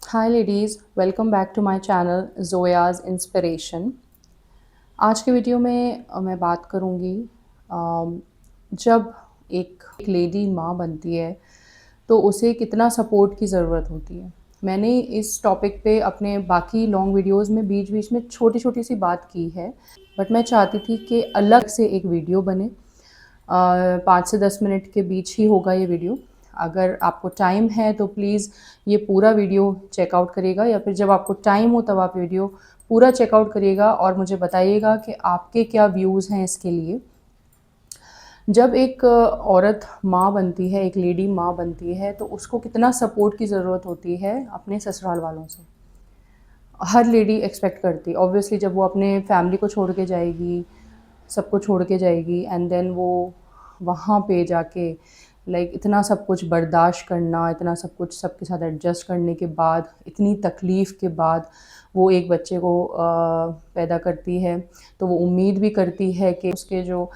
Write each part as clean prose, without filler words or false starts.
Hi ladies, welcome back to my channel Zoya's inspiration. आज के video में मैं बात करूँगी जब एक लेडी माँ बनती है तो उसे कितना सपोर्ट की ज़रूरत होती है। मैंने इस टॉपिक पे अपने बाकी लॉन्ग वीडियोज़ में बीच-बीच में छोटी-छोटी सी बात की है, बट मैं चाहती थी कि अलग से एक वीडियो बने। 5 से 10 मिनट के बीच ही होगा ये वीडियो। अगर आपको टाइम है तो प्लीज़ ये पूरा वीडियो चेकआउट करिएगा, या फिर जब आपको टाइम हो तब आप वीडियो पूरा चेकआउट करिएगा और मुझे बताइएगा कि आपके क्या व्यूज़ हैं इसके लिए। जब एक औरत माँ बनती है, एक लेडी माँ बनती है, तो उसको कितना सपोर्ट की ज़रूरत होती है अपने ससुराल वालों से। हर लेडी एक्सपेक्ट करती है ऑब्वियसली, जब वो अपने फैमिली को छोड़ के जाएगी, सबको छोड़ के जाएगी एंड देन वो वहाँ पे जाके इतना सब कुछ बर्दाश्त करना, इतना सब कुछ सबके साथ एडजस्ट करने के बाद, इतनी तकलीफ़ के बाद वो एक बच्चे को पैदा करती है, तो वो उम्मीद भी करती है कि उसके जो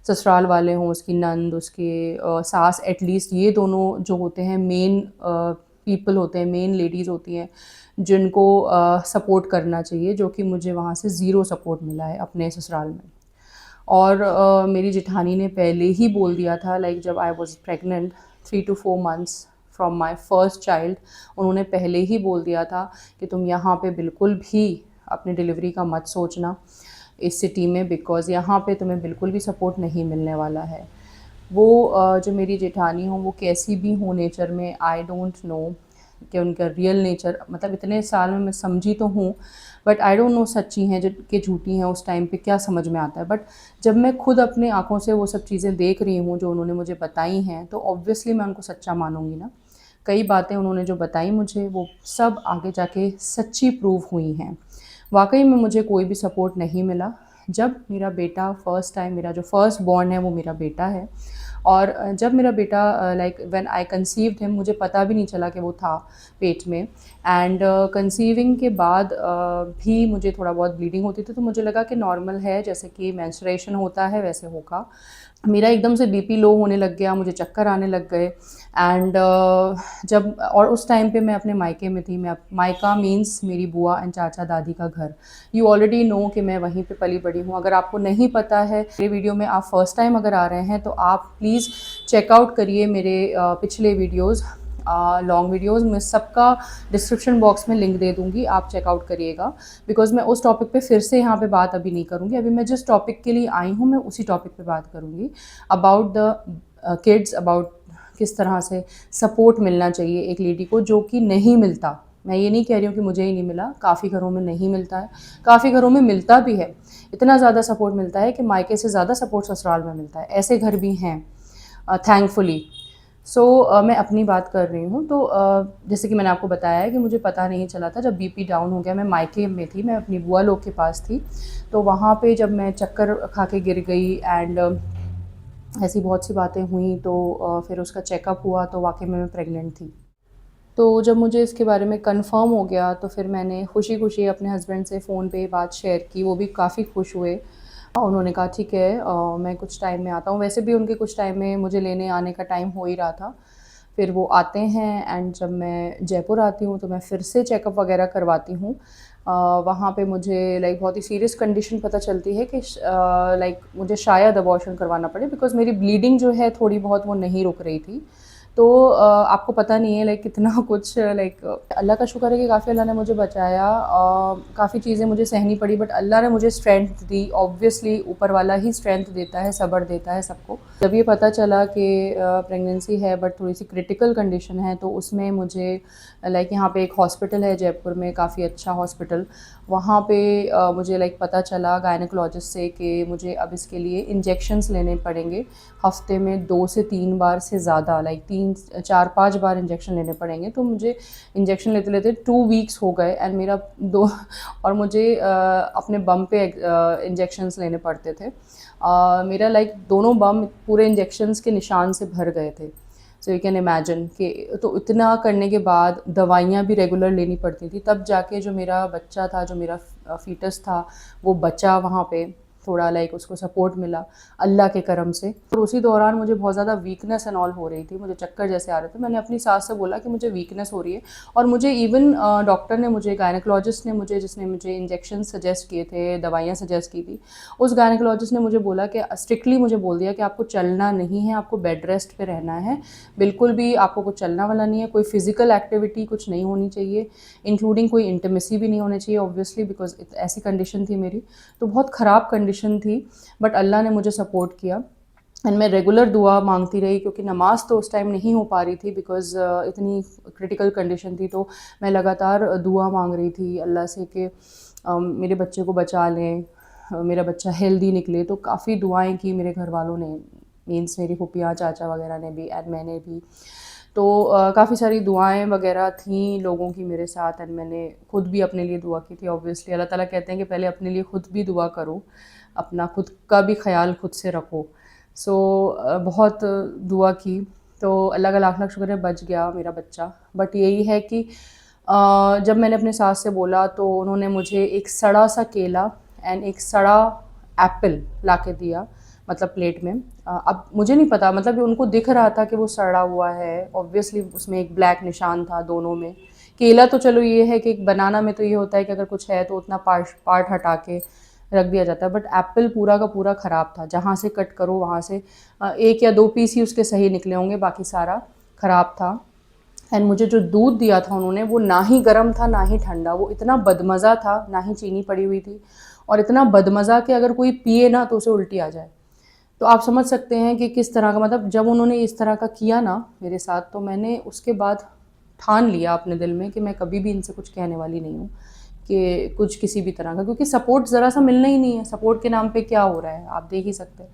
ससुराल वाले हों, उसकी नंद, उसके सास, एटलीस्ट ये दोनों जो होते हैं मेन पीपल होते हैं, मेन लेडीज़ होती हैं, जिनको सपोर्ट करना चाहिए, जो कि मुझे वहाँ से ज़ीरो सपोर्ट मिला है अपने ससुराल में। और मेरी जेठानी ने पहले ही बोल दिया था, जब I was pregnant 3 to 4 months from my first child, उन्होंने पहले ही बोल दिया था कि तुम यहाँ पे बिल्कुल भी अपनी डिलीवरी का मत सोचना इस सिटी में, बिकॉज़ यहाँ पे तुम्हें बिल्कुल भी सपोर्ट नहीं मिलने वाला है। वो जो मेरी जेठानी हो, वो कैसी भी हो नेचर में, आई डोंट नो कि उनका रियल नेचर, मतलब इतने साल में मैं समझी तो हूँ, बट आई डोंट नो सच्ची हैं जो कि झूठी हैं, उस टाइम पे क्या समझ में आता है। बट जब मैं खुद अपने आँखों से वो सब चीज़ें देख रही हूँ जो उन्होंने मुझे बताई हैं, तो ऑब्वियसली मैं उनको सच्चा मानूँगी ना। कई बातें उन्होंने जो बताई मुझे, वो सब आगे जाके सच्ची प्रूव हुई हैं। वाक़ई में मुझे कोई भी सपोर्ट नहीं मिला। जब मेरा बेटा फर्स्ट टाइम, मेरा जो फर्स्ट बॉर्न है वो मेरा बेटा है, और जब मेरा बेटा व्हेन आई कंसीव्ड हिम, मुझे पता भी नहीं चला कि वो था पेट में। एंड कंसीविंग के बाद भी मुझे थोड़ा बहुत ब्लीडिंग होती थी, तो मुझे लगा कि नॉर्मल है, जैसे कि मेंस्ट्रुएशन होता है वैसे होगा। मेरा एकदम से बीपी लो होने लग गया, मुझे चक्कर आने लग गए। एंड जब और उस टाइम पे मैं अपने मायके में थी। मैं मायका मीन्स मेरी बुआ एंड चाचा दादी का घर। यू ऑलरेडी नो कि मैं वहीं पे पली बड़ी हूँ। अगर आपको नहीं पता है, मेरे वीडियो में आप फर्स्ट टाइम अगर आ रहे हैं, तो आप प्लीज़ चेकआउट करिए मेरे पिछले वीडियोज़, लॉन्ग वीडियोज़। मैं सबका डिस्क्रिप्शन बॉक्स में लिंक दे दूँगी, आप चेकआउट करिएगा। बिकॉज़ मैं उस टॉपिक पे फिर से यहाँ पे बात अभी नहीं करूँगी। अभी मैं जिस टॉपिक के लिए आई हूँ, मैं उसी टॉपिक पे बात करूँगी, अबाउट द किड्स, अबाउट किस तरह से सपोर्ट मिलना चाहिए एक लेडी को, जो कि नहीं मिलता। मैं ये नहीं कह रही हूँ कि मुझे ही नहीं मिला, काफ़ी घरों में नहीं मिलता है, काफ़ी घरों में मिलता भी है। इतना ज़्यादा सपोर्ट मिलता है कि मायके से ज़्यादा सपोर्ट ससुराल में मिलता है, ऐसे घर भी हैं, थैंकफुली। सो मैं अपनी बात कर रही हूँ। तो जैसे कि मैंने आपको बताया है कि मुझे पता नहीं चला था, जब बीपी डाउन हो गया, मैं मायके में थी, मैं अपनी बुआ लोग के पास थी। तो वहाँ पे जब मैं चक्कर खा के गिर गई एंड ऐसी बहुत सी बातें हुई, तो फिर उसका चेकअप हुआ, तो वाक़ई में मैं प्रेग्नेंट थी। तो जब मुझे इसके बारे में कन्फ़र्म हो गया, तो फिर मैंने खुशी-खुशी अपने हस्बैंड से फ़ोन पे बात शेयर की, वो भी काफ़ी खुश हुए। उन्होंने कहा ठीक है, मैं कुछ टाइम में आता हूँ। वैसे भी उनके कुछ टाइम में मुझे लेने आने का टाइम हो ही रहा था। फिर वो आते हैं एंड जब मैं जयपुर आती हूँ, तो मैं फिर से चेकअप वग़ैरह करवाती हूँ। वहाँ पे मुझे बहुत ही सीरियस कंडीशन पता चलती है कि मुझे शायद अबॉर्शन करवाना पड़े, बिकॉज़ मेरी ब्लीडिंग जो है थोड़ी बहुत वो नहीं रुक रही थी। तो आपको पता नहीं है कितना कुछ, अल्लाह का शुक्र है कि काफ़ी अल्लाह ने मुझे बचाया। काफ़ी चीज़ें मुझे सहनी पड़ी, बट अल्लाह ने मुझे स्ट्रेंथ दी। ऑब्वियसली ऊपर वाला ही स्ट्रेंथ देता है, सब्र देता है सबको। जब ये पता चला कि प्रेगनेंसी है बट थोड़ी-सी क्रिटिकल कंडीशन है, तो उसमें मुझे यहाँ पे एक हॉस्पिटल है जयपुर में, काफ़ी अच्छा हॉस्पिटल। वहाँ पे मुझे पता चला गायनेकोलॉजिस्ट से कि मुझे अब इसके लिए इंजेक्शंस लेने पड़ेंगे। हफ़्ते में 2 से 3 बार से ज़्यादा, 3 4-5 बार इंजेक्शन लेने पड़ेंगे। तो मुझे इंजेक्शन लेते-लेते 2 वीक्स हो गए एंड मेरा दो और मुझे अपने बम पे इंजेक्शंस लेने पड़ते थे। मेरा दोनों बम पूरे इंजेक्शंस के निशान से भर गए थे। सो यू कैन इमेजिन कि तो इतना करने के बाद दवाइयाँ भी रेगुलर लेनी पड़ती थी, तब जाके जो मेरा बच्चा था, जो मेरा फ़ीटस था, वो बचा वहाँ पे। थोड़ा लाइक उसको सपोर्ट मिला अल्लाह के करम से। और उसी दौरान मुझे बहुत ज़्यादा वीकनेस एंड ऑल हो रही थी, मुझे चक्कर जैसे आ रहे थे। मैंने अपनी सास से बोला कि मुझे वीकनेस हो रही है, और मुझे इवन डॉक्टर ने मुझे, गायनेकोलॉजिस्ट ने मुझे, जिसने मुझे इंजेक्शन सजेस्ट किए थे, दवाइयाँ सजेस्ट की थी, उस गायनेकोलॉजिस्ट ने मुझे बोला कि स्ट्रिक्टली मुझे बोल दिया कि आपको चलना नहीं है, आपको बेड रेस्ट पे रहना है, बिल्कुल भी आपको कुछ चलना वाला नहीं है, कोई फिजिकल एक्टिविटी कुछ नहीं होनी चाहिए, इंक्लूडिंग कोई इंटीमेसी भी नहीं होनी चाहिए ऑब्वियसली, बिकॉज ऐसी कंडीशन थी मेरी, तो बहुत ख़राब कंडीशन थी। बट अल्लाह ने मुझे सपोर्ट किया एंड मैं रेगुलर दुआ मांगती रही, क्योंकि नमाज़ तो उस टाइम नहीं हो पा रही थी बिकॉज़ इतनी क्रिटिकल कंडीशन थी। तो मैं लगातार दुआ मांग रही थी अल्लाह से कि मेरे बच्चे को बचा लें, मेरा बच्चा हेल्दी निकले। तो काफ़ी दुआएं की मेरे घर वालों ने, मीन्स मेरी फूफियाँ चाचा वगैरह ने भी एंड मैंने भी। तो काफ़ी सारी दुआएं वगैरह थी लोगों की मेरे साथ, एंड मैंने खुद भी अपने लिए दुआ की थी। ऑब्वियसली अल्लाह ताला कहते हैं कि पहले अपने लिए खुद भी दुआ करो, अपना खुद का भी ख्याल खुद से रखो। सो बहुत दुआ की, तो अल्लाह का लाख लाख शुक्र है बच गया मेरा बच्चा। बट यही है कि जब मैंने अपने सास से बोला तो उन्होंने मुझे एक सड़ा सा केला एंड एक सड़ा एप्पल ला के दिया, मतलब प्लेट में। अब मुझे नहीं पता, मतलब उनको दिख रहा था कि वो सड़ा हुआ है, ऑब्वियसली उसमें एक ब्लैक निशान था दोनों में। केला तो चलो ये है कि एक बनाना में तो ये होता है कि अगर कुछ है तो उतना पार्ट पार्ट हटा के रख दिया जाता है, बट एप्पल पूरा का पूरा ख़राब था। जहाँ से कट करो वहाँ से एक या दो पीस ही उसके सही निकले होंगे, बाकी सारा ख़राब था। एंड मुझे जो दूध दिया था उन्होंने, वो ना ही गर्म था ना ही ठंडा, वो इतना बदमज़ा था, ना ही चीनी पड़ी हुई थी, और इतना बदमज़ा कि अगर कोई पिए ना तो उसे उल्टी आ जाए। तो आप समझ सकते हैं कि किस तरह का, मतलब जब उन्होंने इस तरह का किया ना मेरे साथ, तो मैंने उसके बाद ठान लिया अपने दिल में कि मैं कभी भी इनसे कुछ कहने वाली नहीं हूँ कि कुछ किसी भी तरह का, क्योंकि सपोर्ट ज़रा सा मिलना ही नहीं है। सपोर्ट के नाम पे क्या हो रहा है आप देख ही सकते हैं।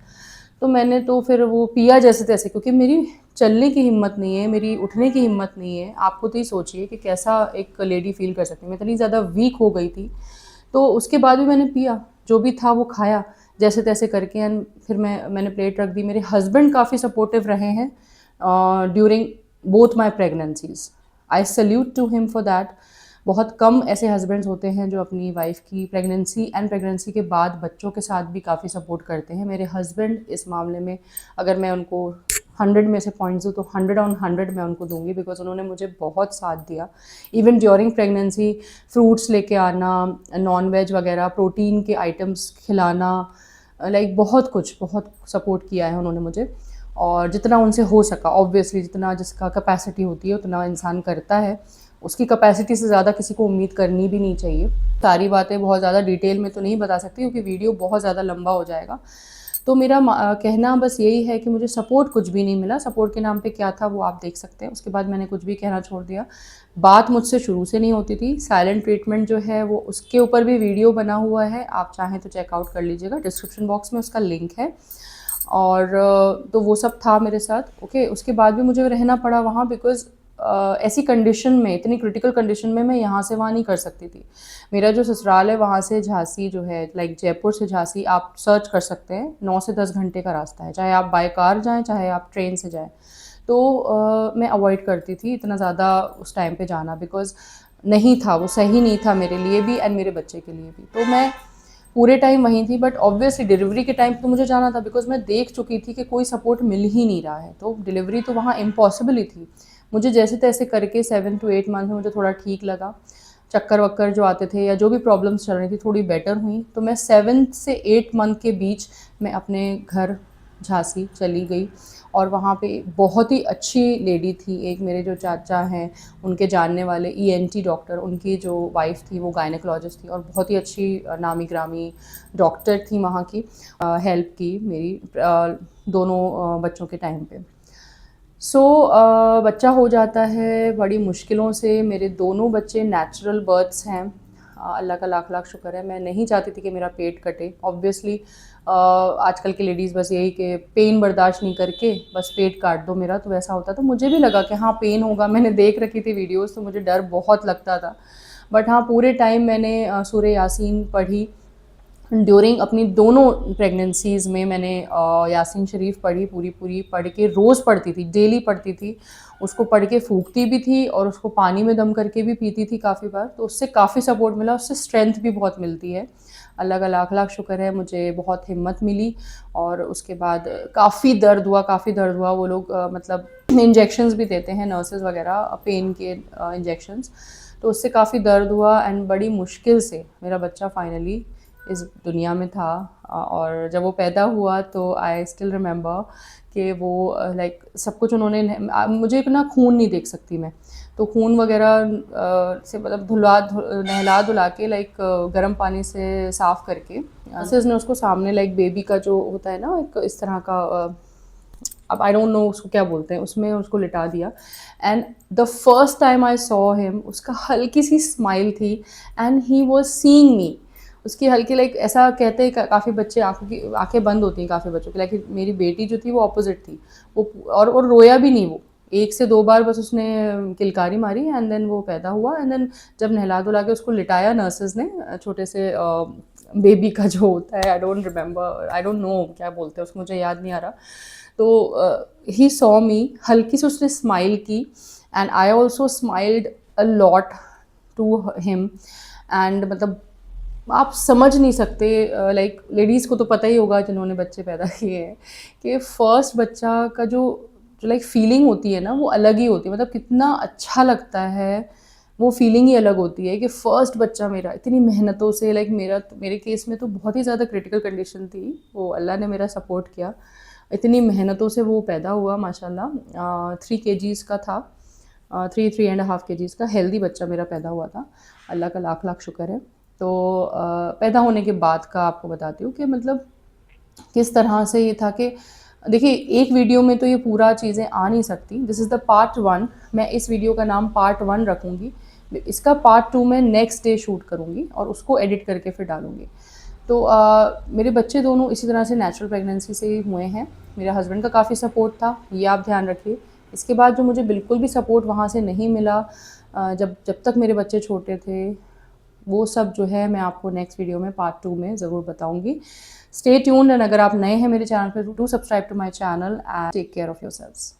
तो मैंने तो फिर वो पिया जैसे तैसे, क्योंकि मेरी चलने की हिम्मत नहीं है, मेरी उठने की हिम्मत नहीं है। आप खुद ही सोचिए कि कैसा एक लेडी फील कर सकती है। मैं इतनी ज़्यादा वीक हो गई थी। तो उसके बाद भी मैंने पिया, जो भी था वो खाया जैसे तैसे करके, एंड फिर मैंने प्लेट रख दी। मेरे हस्बैंड काफ़ी सपोर्टिव रहे हैं during both my pregnancies. I salute to him for that. बहुत कम ऐसे हस्बैंड्स होते हैं जो अपनी वाइफ की प्रेगनेंसी एंड प्रेगनेंसी के बाद बच्चों के साथ भी काफ़ी सपोर्ट करते हैं। मेरे हस्बैंड इस मामले में, अगर मैं उनको 100 में से पॉइंट्स दूँ तो 100 ऑन 100 मैं उनको दूंगी, बिकॉज उन्होंने मुझे बहुत साथ दिया। इवन ड्यूरिंग प्रेगनेंसी फ्रूट्स लेके आना, नॉन वेज वगैरह, प्रोटीन के आइटम्स खिलाना, लाइक बहुत कुछ, बहुत सपोर्ट किया है उन्होंने मुझे। और जितना उनसे हो सका, ऑब्वियसली जितना जिसका कैपेसिटी होती है उतना इंसान करता है। उसकी कैपेसिटी से ज़्यादा किसी को उम्मीद करनी भी नहीं चाहिए। सारी बातें बहुत ज़्यादा डिटेल में तो नहीं बता सकती क्योंकि वीडियो बहुत ज़्यादा लंबा हो जाएगा। तो मेरा कहना बस यही है कि मुझे सपोर्ट कुछ भी नहीं मिला। सपोर्ट के नाम पे क्या था वो आप देख सकते हैं। उसके बाद मैंने कुछ भी कहना छोड़ दिया। बात मुझसे शुरू से नहीं होती थी। साइलेंट ट्रीटमेंट जो है वो, उसके ऊपर भी वीडियो बना हुआ है, आप चाहें तो चेकआउट कर लीजिएगा, डिस्क्रिप्शन बॉक्स में उसका लिंक है। और तो वो सब था मेरे साथ। ओके, उसके बाद भी मुझे रहना पड़ा वहाँ, बिकॉज़ ऐसी कंडीशन में, इतनी क्रिटिकल कंडीशन में मैं यहाँ से वहाँ नहीं कर सकती थी। मेरा जो ससुराल है वहाँ से झांसी जो है, लाइक जयपुर से झांसी आप सर्च कर सकते हैं, 9 से 10 घंटे का रास्ता है, चाहे आप बाय कार जाएँ चाहे आप ट्रेन से जाएँ। तो मैं अवॉइड करती थी इतना ज़्यादा उस टाइम पे जाना, बिकॉज़ नहीं था, वो सही नहीं था मेरे लिए भी एंड मेरे बच्चे के लिए भी। तो मैं पूरे टाइम वहीं थी। बट ऑब्वियसली डिलीवरी के टाइम तो मुझे जाना था, बिकॉज़ मैं देख चुकी थी कि कोई सपोर्ट मिल ही नहीं रहा है, तो डिलीवरी तो वहाँ इम्पॉसिबल ही थी। मुझे जैसे तैसे करके 7 to 8 मंथ में मुझे थोड़ा ठीक लगा। चक्कर वक्कर जो आते थे या जो भी प्रॉब्लम्स चल रही थी थोड़ी बेटर हुई। तो मैं 7 से 8 मंथ के बीच मैं अपने घर झांसी चली गई, और वहाँ पे बहुत ही अच्छी लेडी थी, एक मेरे जो चाचा हैं उनके जानने वाले ईएनटी डॉक्टर, उनकी जो वाइफ़ थी वो गायनेकोलॉजिस्ट थी और बहुत ही अच्छी नामी ग्रामी डॉक्टर थी वहाँ की। हेल्प की मेरी दोनों बच्चों के टाइम पे। सो बच्चा हो जाता है बड़ी मुश्किलों से। मेरे दोनों बच्चे नेचुरल बर्थ्स हैं। अल्लाह का लाख लाख शुक्र है। मैं नहीं चाहती थी कि मेरा पेट कटे। ऑब्वियसली आजकल की लेडीज़ बस यही कि पेन बर्दाश्त नहीं करके बस पेट काट दो मेरा, तो वैसा होता। तो मुझे भी लगा कि हाँ पेन होगा, मैंने देख रखी थी वीडियोज़, तो मुझे डर बहुत लगता था। बट हाँ, पूरे टाइम मैंने सूरह यासीन पढ़ी। ड्यूरिंग अपनी दोनों प्रेगनेंसीज़ में मैंने यासीन शरीफ पढ़ी, पूरी पूरी पढ़ के रोज़ पढ़ती थी, डेली पढ़ती थी। उसको पढ़ के फूँकती भी थी और उसको पानी में दम करके भी पीती थी काफ़ी बार। तो उससे काफ़ी सपोर्ट मिला, उससे स्ट्रेंथ भी बहुत मिलती है। अल्लाह का लाख लाख शुक्र है, मुझे बहुत हिम्मत मिली। और उसके बाद काफ़ी दर्द हुआ। वो लोग मतलब इंजेक्शंस भी देते हैं नर्सेज़ वगैरह, पेन के इंजेक्शंस। तो उससे काफ़ी दर्द हुआ एंड बड़ी मुश्किल से मेरा बच्चा फाइनली इस दुनिया में था। और जब वो पैदा हुआ तो आई स्टिल रिमेंबर कि वो लाइक सब कुछ उन्होंने मुझे ना खून नहीं देख सकती मैं, तो खून वगैरह से मतलब नहला धुला के लाइक गर्म पानी से साफ़ करके नर्सेज ने उसको सामने लाइक बेबी का जो होता है ना एक इस तरह का अब आई डोंट नो उसको क्या बोलते हैं, उसमें उसको लिटा दिया। And the first time I saw him, उसका हल्की सी स्माइल थी एंड ही वाज सीइंग मी। उसकी हल्की लाइक ऐसा कहते हैं काफ़ी बच्चे आंखें बंद होती हैं काफ़ी बच्चों की, लाइक मेरी बेटी जो थी वो ऑपोजिट थी। वो और रोया भी नहीं, वो 1 से 2 बार बस उसने किलकारी मारी एंड देन वो पैदा हुआ। एंड देन जब नहला धुला के उसको लिटाया नर्सेज ने, छोटे से बेबी का जो होता है, I don't remember, I don't know क्या बोलते हैं उसको, मुझे याद नहीं आ रहा। तो ही सॉ मी, हल्की से उसने स्माइल की and I also smiled a lot to him. And मतलब आप समझ नहीं सकते, लाइक लेडीज़ को तो पता ही होगा जिन्होंने बच्चे पैदा किए हैं कि फर्स्ट बच्चा का जो जो लाइक फीलिंग होती है ना वो अलग ही होती है। मतलब कितना अच्छा लगता है, वो फीलिंग ही अलग होती है कि फ़र्स्ट बच्चा मेरा इतनी मेहनतों से, लाइक मेरे केस में तो बहुत ही ज़्यादा क्रिटिकल कंडीशन थी, वो अल्लाह ने मेरा सपोर्ट किया, इतनी मेहनतों से वो पैदा हुआ माशाल्लाह। 3 केजीज़ का था, 3.5 केजीज़ का हेल्दी बच्चा मेरा पैदा हुआ था, अल्लाह का लाख लाख शुक्र है। तो पैदा होने के बाद का आपको बताती हूँ कि मतलब किस तरह से ये था कि देखिए एक वीडियो में तो ये पूरा चीज़ें आ नहीं सकती। This is the part 1। मैं इस वीडियो का नाम पार्ट 1 रखूँगी। इसका पार्ट 2 मैं नेक्स्ट डे शूट करूँगी और उसको एडिट करके फिर डालूँगी। तो मेरे बच्चे दोनों इसी तरह से नेचुरल प्रेगनेंसी से ही हुए हैं। मेरे हस्बैंड का काफ़ी सपोर्ट था, ये आप ध्यान रखिए। इसके बाद जो मुझे बिल्कुल भी सपोर्ट वहाँ से नहीं मिला, जब जब तक मेरे बच्चे छोटे थे, वो सब जो है मैं आपको नेक्स्ट वीडियो में पार्ट 2 में ज़रूर बताऊँगी। स्टे ट्यून्ड एंड अगर आप नए हैं मेरे चैनल पे, do subscribe to my channel and take care of yourselves.